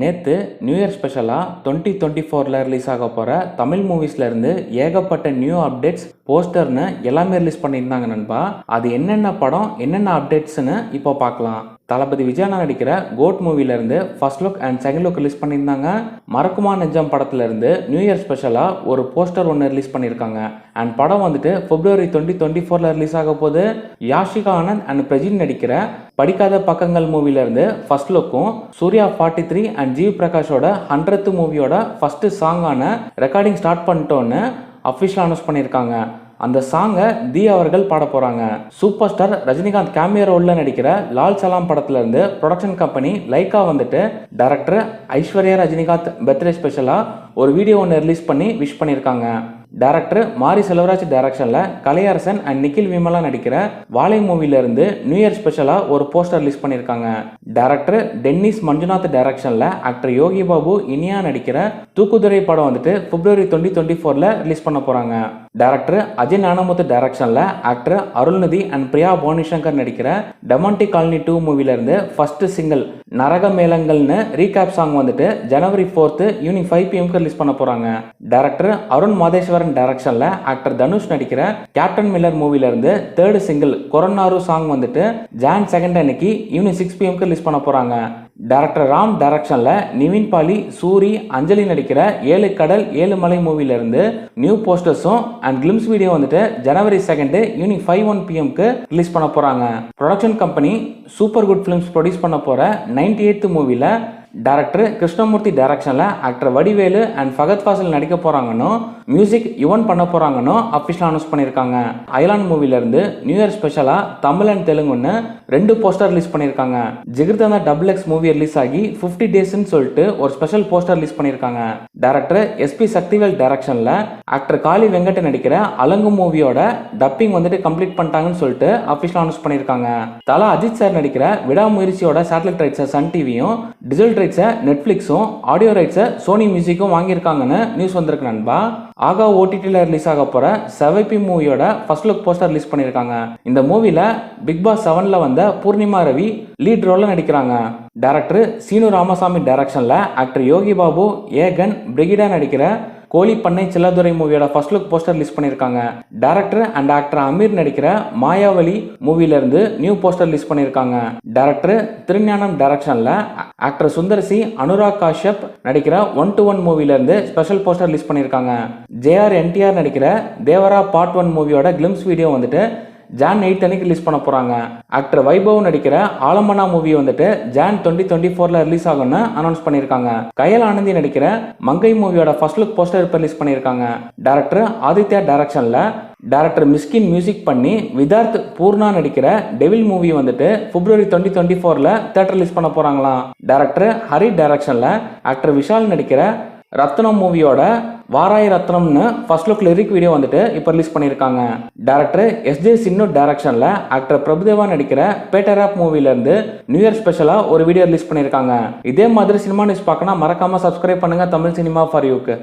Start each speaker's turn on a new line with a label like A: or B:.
A: நேற்று new year ஸ்பெஷலாக 2024 release ஆக போகிற தமிழ் மூவிஸ்லேருந்து ஏகப்பட்ட நியூ அப்டேட்ஸ் போஸ்டர்னு எல்லாமே ரிலீஸ் பண்ணியிருந்தாங்க நண்பா. அது என்னென்ன படம் என்னென்ன அப்டேட்ஸ்னு இப்போ பார்க்கலாம். தளபதி விஜய் நடிக்கிற கோட் மூவிலேருந்து first look and second look release பண்ணியிருந்தாங்க. மறக்குமா நெஞ்சம் படத்துலேருந்து நியூ இயர் ஸ்பெஷலாக ஒரு போஸ்டர் ஒன்று ரிலீஸ் பண்ணியிருக்காங்க. அண்ட் படம் வந்துட்டு February 2024 ரிலீஸ் ஆக போது. யாஷிகா ஆனந்த் அண்ட் பிரஜின் நடிக்கிற படிக்காத பக்கங்கள் மூவிலேருந்து ஃபர்ஸ்ட் லுக்கும் சூர்யா 43 அண்ட் ஜீவ் பிரகாஷோட 100th மூவியோட ஃபர்ஸ்ட் சாங்கான ரெக்கார்டிங் ஸ்டார்ட் பண்ணிட்டோன்னு அஃபிஷியல் அனௌன்ஸ் பண்ணியிருக்காங்க. அந்த சாங்கை தி அவர்கள் பாட போறாங்க. சூப்பர் ஸ்டார் ரஜினிகாந்த் கேமியோ ரோல்ல நடிக்கிற லால் சலாம் படத்துல இருந்து ப்ரொடக்ஷன் கம்பெனி லைக்கா வந்துட்டு டைரக்டர் ஐஸ்வர்யா ரஜினிகாந்த் பர்த்டே ஸ்பெஷலா ஒரு வீடியோ ஒன்று ரிலீஸ் பண்ணி விஷ் பண்ணியிருக்காங்க. டைரக்டர் மாரி செல்வராஜ் டைரக்ஷன்ல கலையரசன் அண்ட் நிக்கில் விமலா நடிக்கிற வாழை மூவில இருந்து நியூ இயர் ஸ்பெஷலா ஒரு போஸ்டர் ரிலீஸ் பண்ணியிருக்காங்க. டைரக்டர் டென்னிஸ் மஞ்சுநாத் டைரக்ஷன்ல ஆக்டர் யோகி பாபு இனியா நடிக்கிற தூக்குதுறை படம் வந்துட்டு February 2024 ரிலீஸ் பண்ண போறாங்க. டைரக்டர் அஜய் ஞானமுத்து டைரக்ஷன்ல ஆக்டர் அருள்நிதி அண்ட் பிரியா பவானிசங்கர் நடிக்கிற டெமான்டி காலனி 2 மூவில இருந்து ஃபர்ஸ்ட் சிங்கிள் நரக மேளங்கள்னு ரீகேப் சாங் வந்துட்டு January 4 ஈவினிங் 5 PM ரிலீஸ் பண்ண போறாங்க. டைரக்டர் அருண் மாதேஸ்வரன் டைரக்ஷன்ல ஆக்டர் தனுஷ் நடிக்கிற கேப்டன் மில்லர் மூவில இருந்து தேர்ட் சிங்கிள் கொரோனாரு சாங் வந்துட்டு Jan 2 அன்னைக்கு ஈவினிங் 6 PM ரிலீஸ் பண்ண போறாங்க. டைரக்டர் ராம் டைரக்ஷன்ல நிவின் பாலி, சூரி, அஞ்சலி நடிக்கிற 7 கடல் 7 மலை மூவில இருந்து நியூ போஸ்டர்ஸும் அண்ட் கிளிம்ஸ் வீடியோ வந்துட்டு January 2 ஈவினிங் 5:01 PM ரிலீஸ் பண்ண போறாங்க. Production company super good films produce பண்ண போற 98th மூவில டைரக்டர் கிருஷ்ணமூர்த்தி டைரக்ஷன்ல ஆக்டர் வடிவேலு அண்ட் ஃபகத் ஃபாசில் நடிக்க போறாங்கன்னு மியூசிக் யுவன் பண்ண போறாங்கன்னு அபிஷியல் அனௌன்ஸ் பண்ணியிருக்காங்க. அயலான் மூவில இருந்து நியூ இயர் ஸ்பெஷலா தமிழ் அண்ட் தெலுங்குன்னு 2 போஸ்டர் ரிலீஸ் பண்ணியிருக்காங்க. ஜிகிர்தண்டா XX மூவி ரிலீஸ் ஆகி 50 டேஸ்ன்னு சொல்லிட்டு ஒரு ஸ்பெஷல் போஸ்டர் ரிலீஸ் பண்ணியிருக்காங்க. டைரக்டர் SP சக்திவேல் டைரக்ஷன்ல ஆக்டர் காளி வெங்கட் நடிக்கிற அலங்கு மூவியோட டப்பிங் வந்துட்டு கம்ப்ளீட் பண்ணிட்டாங்கன்னு சொல்லிட்டு அபிஷியல் அனௌன்ஸ் பண்ணியிருக்காங்க. தலா அஜித் சார் நடிக்கிற விடாமுயற்சியோட சேட்டலைட் ரைட்ஸை சன் டிவியும் டிஜிட்டல் ரைட்ஸை நெட்ஃபிளிக்ஸும் ஆடியோ ரைட்ஸை சோனி மியூசிக்கும் வாங்கியிருக்காங்கன்னு நியூஸ் வந்திருக்கு நண்பா. ஆகா OTTல ரிலீஸ் ஆக போற செவைப்பி மூவியோட ஃபர்ஸ்ட் லுக் போஸ்டர் ரிலீஸ் பண்ணியிருக்காங்க. இந்த மூவில பிக் பாஸ் 7ல வந்த பூர்ணிமா ரவி லீட் ரோல்ல நடிக்கிறாங்க. டைரக்டர் சீனு ராமசாமி டைரக்ஷன்ல ஆக்டர் யோகி பாபு, ஏகன், பிரிகிடா நடிக்கிற கோலி பண்ணை செல்லதுரை மூவியோட ஃபர்ஸ்ட் லுக் போஸ்டர் ரிலீஸ் பண்ணியிருக்காங்க. டைரக்டர் அண்ட் ஆக்டர் அமீர் நடிக்கிற மாயாவலி மூவில இருந்து நியூ போஸ்டர் ரிலீஸ் பண்ணியிருக்காங்க. டைரக்டர் திருஞானம் டைரக்ஷன்ல ஆக்டர் சுந்தர்சி, அனுராக் காஷ்யப் நடிக்கிற 1 to 1 மூவில இருந்து ஸ்பெஷல் போஸ்டர் ரிலீஸ் பண்ணியிருக்காங்க. JR/NTR நடிக்கிற தேவரா பார்ட் 1 மூவியோட கிளிம்ஸ் வீடியோ வந்துட்டு Jan 8 அன்னைக்கு ரிலீஸ் பண்ண போறாங்க. ஆக்டர் வைபவ் நடிக்கிற ஆலமனா மூவி வந்துட்டு Jan 2024 ரிலீஸ் ஆகும்னு அனௌன்ஸ் பண்ணியிருக்காங்க. கயல் ஆனந்தி நடிக்கிற மங்கை மூவியோட ஃபர்ஸ்ட் லுக் போஸ்டர் இப்போ ரிலீஸ் பண்ணியிருக்காங்க. டைரக்டர் ஆதித்யா டைரக்ஷன்ல டைரக்டர் மிஸ்கின் மியூசிக் பண்ணி விதார்த் பூர்ணா நடிக்கிற டெவில் மூவி வந்துட்டு February 2024 தியேட்டர் ரிலீஸ் பண்ண போறாங்களாம். டைரக்டர் ஹரி டைரக்ஷன்ல ஆக்டர் விஷால் நடிக்கிற ரத்னம் மூவியோட வாராய் ரத்னம்னு ஃபர்ஸ்ட் லுக் லிரிக் வீடியோ வந்துட்டு இப்போ ரிலீஸ் பண்ணியிருக்காங்க. டைரக்டர் SJ சின்னு டைரக்ஷன்ல ஆக்டர் பிரபுதேவா நடிக்கிற பேட்டராப் மூவில இருந்து நியூ இயர் ஸ்பெஷலா ஒரு வீடியோ ரிலீஸ் பண்ணியிருக்காங்க. இதே மாதிரி சினிமா நியூஸ் பார்க்கணும் மறக்காம சப்ஸ்கிரைப் பண்ணுங்க தமிழ் சினிமா ஃபார் யூக்கு.